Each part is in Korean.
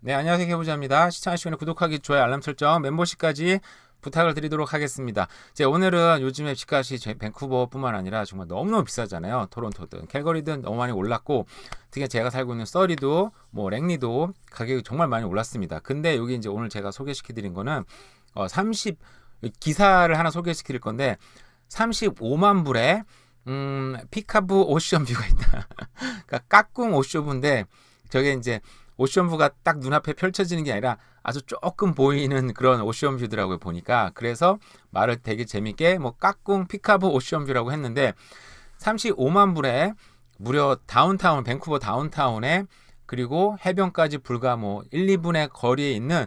네, 안녕하세요. 해보자입니다. 시청하시면 구독하기, 좋아요, 알람 설정, 멤버십까지 부탁을 드리도록 하겠습니다. 오늘은 요즘에 집값이 밴쿠버뿐만 아니라 정말 너무너무 비싸잖아요. 토론토든 캘거리든 너무 많이 올랐고, 특히 제가 살고 있는 서리도 뭐 랭리도 가격이 정말 많이 올랐습니다. 근데 여기 이제 오늘 제가 소개시켜 드린 거는 30 기사를 하나 소개시켜 드릴 건데 35만 불에 피카브 오션뷰가 있다. 그러니까 까꿍 오션뷰인데 저게 이제 오션뷰가 딱 눈앞에 펼쳐지는 게 아니라 아주 조금 보이는 그런 오션뷰더라고요, 보니까. 그래서 말을 되게 재밌게 뭐 까꿍 피카브 오션뷰라고 했는데 35만 불에 무려 다운타운 밴쿠버 다운타운에 그리고 해변까지 불과 뭐 1, 2분의 거리에 있는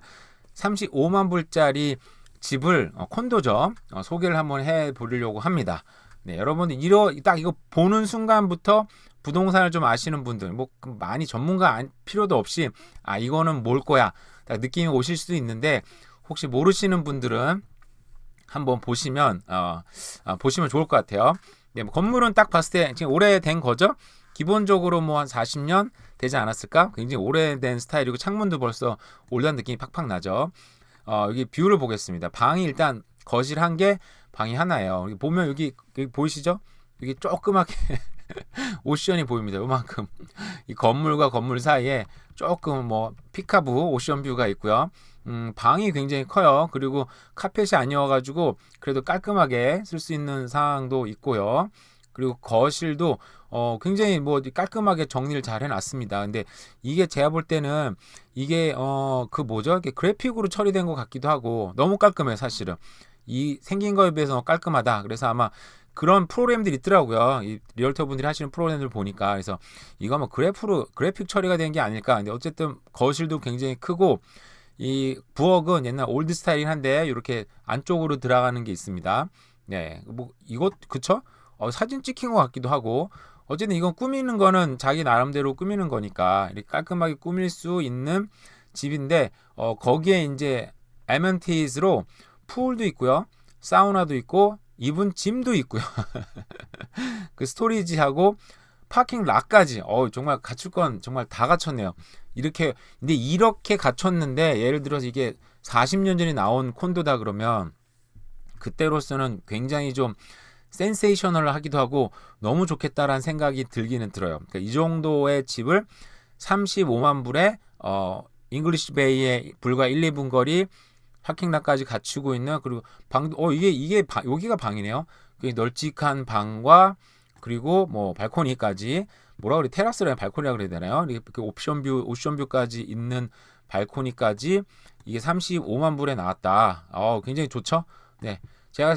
35만 불짜리 집을 콘도죠. 소개를 한번 해 보려고 합니다. 네, 여러분들 딱 이거 보는 순간부터 부동산을 좀 아시는 분들, 뭐 많이 전문가 필요도 없이 이거는 뭘 거야 딱 느낌이 오실 수도 있는데 혹시 모르시는 분들은 한번 보시면 좋을 것 같아요. 네, 뭐 건물은 딱 봤을 때 지금 오래된 거죠. 기본적으로 뭐 한 40년 되지 않았을까? 굉장히 오래된 스타일이고 창문도 벌써 올드한 느낌이 팍팍 나죠. 여기 뷰를 보겠습니다. 방이 일단 거실 한 개, 방이 하나예요. 여기 보면 여기 보이시죠? 여기 조그맣게 오션이 보입니다. 요만큼. 이 건물과 건물 사이에 조금 뭐 피카브 오션 뷰가 있고요. 방이 굉장히 커요. 그리고 카펫이 아니어가지고 그래도 깔끔하게 쓸 수 있는 상황도 있고요. 그리고 거실도 굉장히 뭐 깔끔하게 정리를 잘 해놨습니다. 근데 이게 제가 볼 때는 이게 그 뭐죠? 이게 그래픽으로 처리된 것 같기도 하고 너무 깔끔해요, 사실은. 이 생긴 거에 비해서 깔끔하다. 그래서 아마 그런 프로그램들이 있더라고요. 이 리얼터 분들이 하시는 프로그램들 보니까. 그래서 이거 아마 그래픽 처리가 된 게 아닐까. 근데 어쨌든 거실도 굉장히 크고 이 부엌은 옛날 올드 스타일이긴 한데 이렇게 안쪽으로 들어가는 게 있습니다. 네, 뭐 이것 그쵸? 사진 찍힌 것 같기도 하고 어쨌든 이건 꾸미는 거는 자기 나름대로 꾸미는 거니까 이렇게 깔끔하게 꾸밀 수 있는 집인데 거기에 이제 아메니티즈로 풀도 있고요, 사우나도 있고 이분 짐도 있고요. 그 스토리지하고 파킹 락까지 정말 갖출 건 정말 다 갖췄네요. 근데 이렇게 갖췄는데 예를 들어서 이게 40년 전에 나온 콘도다 그러면 그때로서는 굉장히 좀 센세이셔널 하기도 하고 너무 좋겠다라는 생각이 들기는 들어요. 그러니까 이 정도의 집을 35만 불에 잉글리시 베이에 불과 1, 2분 거리 파킹락까지 갖추고 있는, 그리고 방도 여기가 방이네요. 널찍한 방과 그리고 뭐 발코니까지, 뭐라 그래, 테라스라 발코니라 그래야 되나요? 이렇게 오션뷰까지 있는 발코니까지 이게 35만 불에 나왔다. 굉장히 좋죠? 네. 제가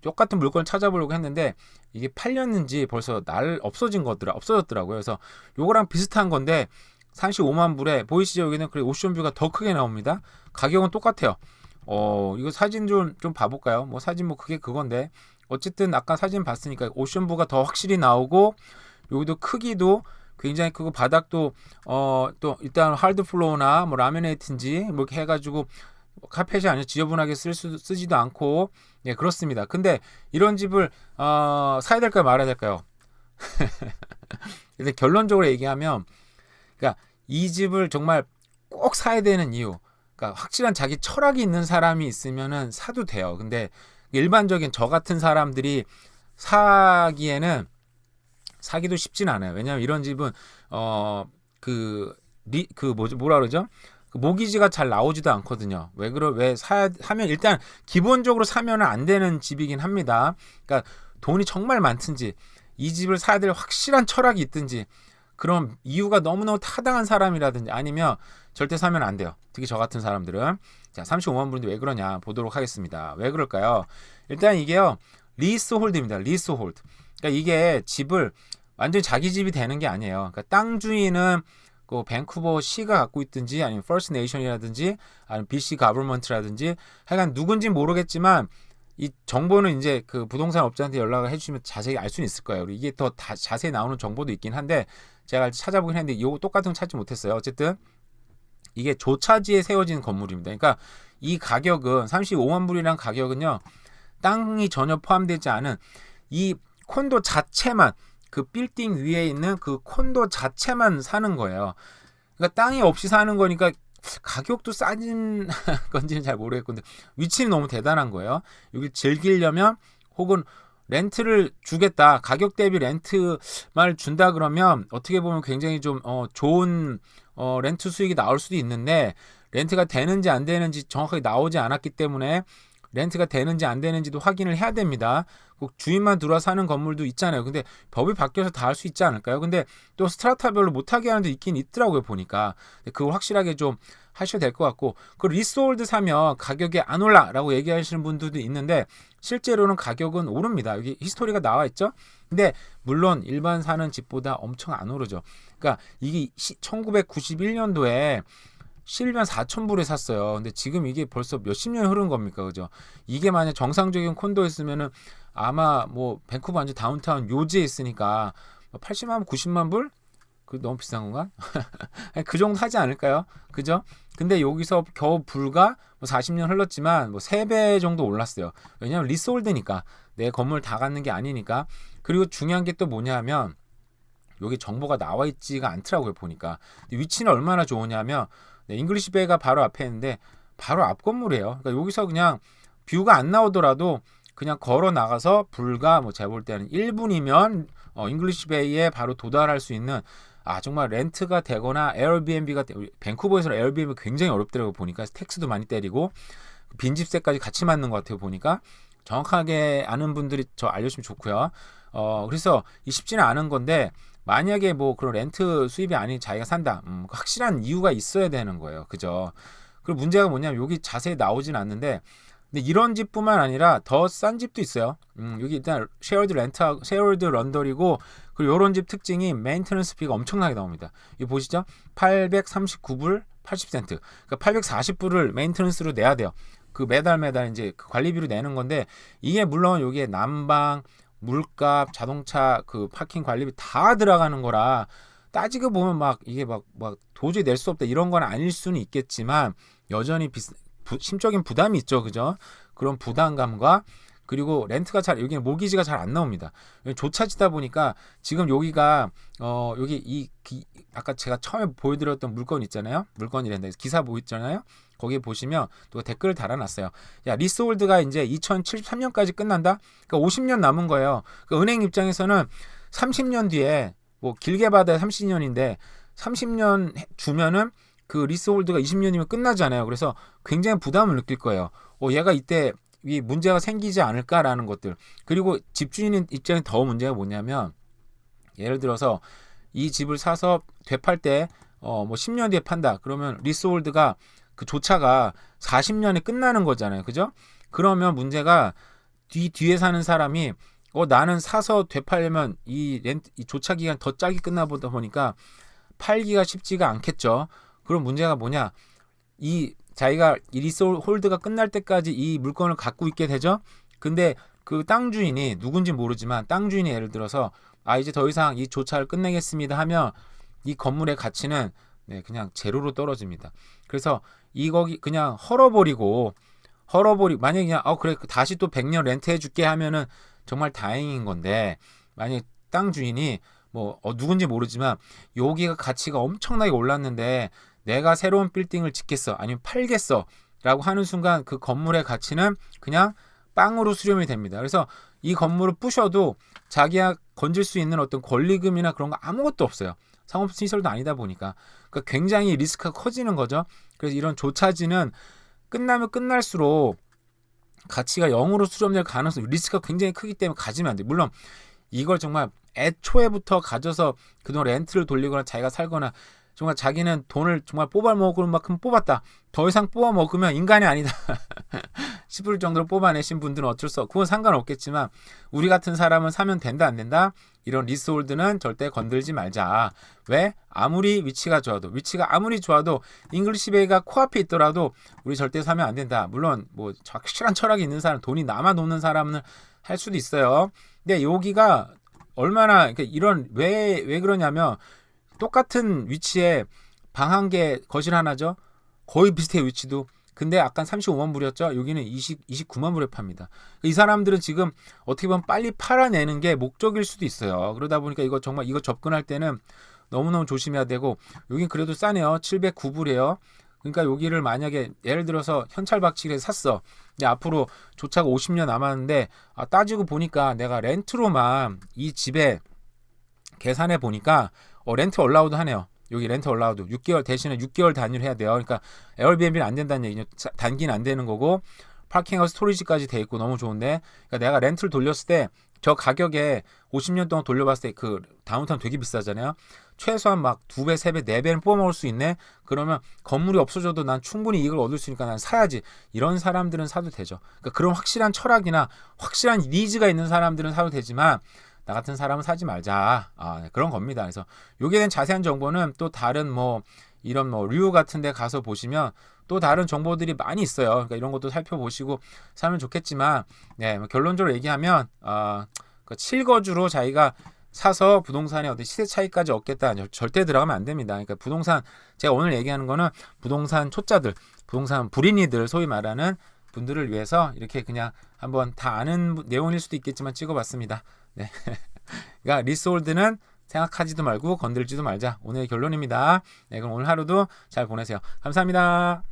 똑같은 물건을 찾아보려고 했는데 이게 팔렸는지 벌써 없어졌더라고요. 그래서 요거랑 비슷한 건데 35만 불에 보이시죠? 여기는 그래 오션뷰가 더 크게 나옵니다. 가격은 똑같아요. 이거 사진 좀 봐볼까요? 뭐 사진 뭐 그게 그건데 어쨌든 아까 사진 봤으니까 오션뷰가 더 확실히 나오고 여기도 크기도 굉장히 크고 바닥도 또 일단 하드 플로어나 뭐 라미네이트인지 뭐 이렇게 해가지고 카펫이 아니라 지저분하게 쓰지도 않고, 예, 그렇습니다. 근데 이런 집을 사야 될까요, 말아야 될까요? 근데 결론적으로 얘기하면, 그러니까 이 집을 정말 꼭 사야 되는 이유, 그러니까 확실한 자기 철학이 있는 사람이 있으면은 사도 돼요. 근데 일반적인 저 같은 사람들이 사기도 쉽진 않아요. 왜냐하면 이런 집은 뭐라 그러죠? 그 모기지가 잘 나오지도 않거든요. 하면 일단 기본적으로 사면 안 되는 집이긴 합니다. 그러니까 돈이 정말 많든지 이 집을 사야 될 확실한 철학이 있든지 그런 이유가 너무너무 타당한 사람이라든지 아니면 절대 사면 안 돼요. 특히 저 같은 사람들은. 자, 35만 불인데 왜 그러냐 보도록 하겠습니다. 왜 그럴까요? 일단 이게요, 리스홀드입니다. 리스홀드. 그러니까 이게 집을 완전히 자기 집이 되는 게 아니에요. 그러니까 땅 주인은 그 밴쿠버 시가 갖고 있든지 아니면 퍼스트 네이션이라든지 아니면 BC 가버먼트라든지 하여간 누군지 모르겠지만 이 정보는 이제 그 부동산 업자한테 연락을 해주시면 자세히 알 수는 있을 거예요. 그리고 이게 더 자세히 나오는 정보도 있긴 한데 제가 찾아보긴 했는데 이거 똑같은 거 찾지 못했어요. 어쨌든 이게 조차지에 세워진 건물입니다. 그러니까 이 가격은 35만 불이란 가격은요, 땅이 전혀 포함되지 않은 이 콘도 자체만, 그 빌딩 위에 있는 그 콘도 자체만 사는 거예요. 그러니까 땅이 없이 사는 거니까 가격도 싸진 건지는 잘 모르겠는데 위치는 너무 대단한 거예요. 여기 즐기려면 혹은 렌트를 주겠다. 가격 대비 렌트만 준다 그러면 어떻게 보면 굉장히 좀 좋은 렌트 수익이 나올 수도 있는데 렌트가 되는지 안 되는지 정확하게 나오지 않았기 때문에 렌트가 되는지 안 되는지도 확인을 해야 됩니다. 꼭 주인만 들어와 사는 건물도 있잖아요. 근데 법이 바뀌어서 다 할 수 있지 않을까요? 근데 또 스트라타별로 못하게 하는 데 있긴 있더라고요, 보니까. 그걸 확실하게 좀 하셔야 될 것 같고, 그 리스홀드 사면 가격이 안 올라라고 얘기하시는 분들도 있는데 실제로는 가격은 오릅니다. 여기 히스토리가 나와 있죠. 근데 물론 일반 사는 집보다 엄청 안 오르죠. 그러니까 이게 1991년도에 실면 4,000불에 샀어요. 근데 지금 이게 벌써 몇십 년이 흐른 겁니까? 그죠? 이게 만약 정상적인 콘도였으면은 아마 뭐 밴쿠버 완전 다운타운 묘지에 있으니까 80만 불, 90만 불? 그 너무 비싼 건가? 그 정도 하지 않을까요? 그죠? 근데 여기서 겨우 불과 뭐 40년 흘렀지만 뭐 3배 정도 올랐어요. 왜냐면 리스홀드니까. 내 건물 다 갖는 게 아니니까. 그리고 중요한 게 또 뭐냐면 여기 정보가 나와 있지가 않더라고요, 보니까. 위치는 얼마나 좋으냐면 잉글리시 베이가 바로 앞에 있는데 바로 앞 건물이에요. 그러니까 여기서 그냥 뷰가 안 나오더라도 그냥 걸어 나가서 불과 뭐 제가 볼 때는 1분이면 잉글리시 베이에 바로 도달할 수 있는 정말 렌트가 되거나 에어비앤비가 밴쿠버에서는 에어비앤비 굉장히 어렵더라고요, 보니까. 텍스도 많이 때리고 빈집세까지 같이 맞는 것 같아요, 보니까. 정확하게 아는 분들이 저 알려주시면 좋고요. 그래서 쉽지는 않은 건데 만약에 뭐 그런 렌트 수입이 아닌 자기가 산다, 확실한 이유가 있어야 되는 거예요, 그죠? 그리고 문제가 뭐냐면 여기 자세히 나오진 않는데 근데 이런 집뿐만 아니라 더 싼 집도 있어요. 여기 일단 쉐어드 렌트, 쉐어드 런더리고 그리고 이런 집 특징이 메인테넌스 비가 엄청나게 나옵니다. 이거 보시죠? 839불 80센트. 그러니까 840불을 메인테넌스로 내야 돼요. 그 매달 이제 그 관리비로 내는 건데 이게 물론 여기에 난방, 물값, 자동차 그 파킹 관리비 다 들어가는 거라 따지고 보면 막 이게 막 도저히 낼 수 없다 이런 건 아닐 수는 있겠지만 여전히 심적인 부담이 있죠, 그죠? 그런 부담감과 그리고 렌트가 여기는 모기지가 잘 안 나옵니다. 조차지다 보니까 지금 여기가 여기 아까 제가 처음에 보여드렸던 물건 있잖아요. 물건이란다. 기사 보였잖아요. 거기에 보시면 또 댓글을 달아놨어요. 야, 리스홀드가 이제 2073년까지 끝난다. 그러니까 50년 남은 거예요. 그러니까 은행 입장에서는 30년 뒤에 뭐 길게 받아야 30년인데 30년 주면은 그 리스홀드가 20년이면 끝나잖아요. 그래서 굉장히 부담을 느낄 거예요. 얘가 이때 이 문제가 생기지 않을까라는 것들. 그리고 집주인 입장에 더 문제가 뭐냐면 예를 들어서 이 집을 사서 되팔 때 뭐 10년 뒤에 판다. 그러면 리스홀드가 그 조차가 40년에 끝나는 거잖아요. 그죠? 그러면 문제가 뒤에 사는 사람이 나는 사서 되팔려면 이 조차 기간 더 짧게 끝나 보다 보니까 팔기가 쉽지가 않겠죠. 그럼 문제가 뭐냐? 자기가 이 리스홀드가 끝날 때까지 이 물건을 갖고 있게 되죠. 근데 그 땅 주인이 누군지 모르지만 땅 주인이 예를 들어서 이제 더 이상 이 조차를 끝내겠습니다 하면 이 건물의 가치는 그냥 제로로 떨어집니다. 그래서 거기 그냥 헐어버리고 만약에 그냥 그래 다시 또 100년 렌트 해줄게 하면은 정말 다행인 건데 만약 땅 주인이 뭐 누군지 모르지만 여기가 가치가 엄청나게 올랐는데 내가 새로운 빌딩을 짓겠어 아니면 팔겠어 라고 하는 순간 그 건물의 가치는 그냥 빵으로 수렴이 됩니다. 그래서 이 건물을 부셔도 자기가 건질 수 있는 어떤 권리금이나 그런 거 아무것도 없어요. 상업시설도 아니다 보니까. 그러니까 굉장히 리스크가 커지는 거죠. 그래서 이런 조차지는 끝나면 끝날수록 가치가 0으로 수렴될 가능성, 리스크가 굉장히 크기 때문에 가지면 안 돼요. 물론 이걸 정말 애초에부터 가져서 그동안 렌트를 돌리거나 자기가 살거나 정말 자기는 돈을 정말 뽑아 먹을 만큼 뽑았다. 더 이상 뽑아 먹으면 인간이 아니다. 싶을 정도로 뽑아내신 분들은 어쩔 수 없고 그건 상관없겠지만 우리 같은 사람은 사면 된다 안 된다? 이런 리스홀드는 절대 건들지 말자. 왜? 아무리 위치가 아무리 좋아도 잉글리시 베이가 코앞에 있더라도 우리 절대 사면 안 된다. 물론 뭐 확실한 철학이 있는 사람, 돈이 남아 놓는 사람은 할 수도 있어요. 근데 여기가 얼마나 이런 왜 그러냐면 똑같은 위치에 방 한 개, 거실 하나죠. 거의 비슷해요, 위치도. 근데 아까 35만 불이었죠. 여기는 29만 불에 팝니다. 이 사람들은 지금 어떻게 보면 빨리 팔아내는 게 목적일 수도 있어요. 그러다 보니까 이거 접근할 때는 너무너무 조심해야 되고 여긴 그래도 싸네요. 709불이에요. 그러니까 여기를 만약에 예를 들어서 현찰박치기를 샀어. 근데 앞으로 조차가 50년 남았는데 따지고 보니까 내가 렌트로만 이 집에 계산해 보니까 렌트 얼라우드 하네요. 여기 렌트 얼라우드 6개월 대신에 6개월 단위로 해야 돼요. 그러니까 에어비앤비는 안 된다는 얘기죠. 단기는 안 되는 거고 파킹하우스 스토리지까지 돼 있고 너무 좋은데 그러니까 내가 렌트를 돌렸을 때 저 가격에 50년 동안 돌려봤을 때 그 다운타운 되게 비싸잖아요. 최소한 막 2배, 3배, 4배는 뽑아먹을 수 있네. 그러면 건물이 없어져도 난 충분히 이익을 얻을 수 있으니까 난 사야지. 이런 사람들은 사도 되죠. 그러니까 그런 확실한 철학이나 확실한 니즈가 있는 사람들은 사도 되지만 나 같은 사람은 사지 말자. 네, 그런 겁니다. 그래서 여기에 대한 자세한 정보는 또 다른 뭐 이런 뭐 류 같은 데 가서 보시면 또 다른 정보들이 많이 있어요. 그러니까 이런 것도 살펴보시고 사면 좋겠지만 네, 뭐 결론적으로 얘기하면 그 7거주로 자기가 사서 부동산의 어떤 시세 차이까지 얻겠다. 절대 들어가면 안 됩니다. 그러니까 부동산 제가 오늘 얘기하는 거는 부동산 초짜들, 부동산 불인이들 소위 말하는 분들을 위해서 이렇게 그냥 한번 다 아는 내용일 수도 있겠지만 찍어봤습니다. 네. 그러니까 리스홀드는 생각하지도 말고 건들지도 말자. 오늘의 결론입니다. 네, 그럼 오늘 하루도 잘 보내세요. 감사합니다.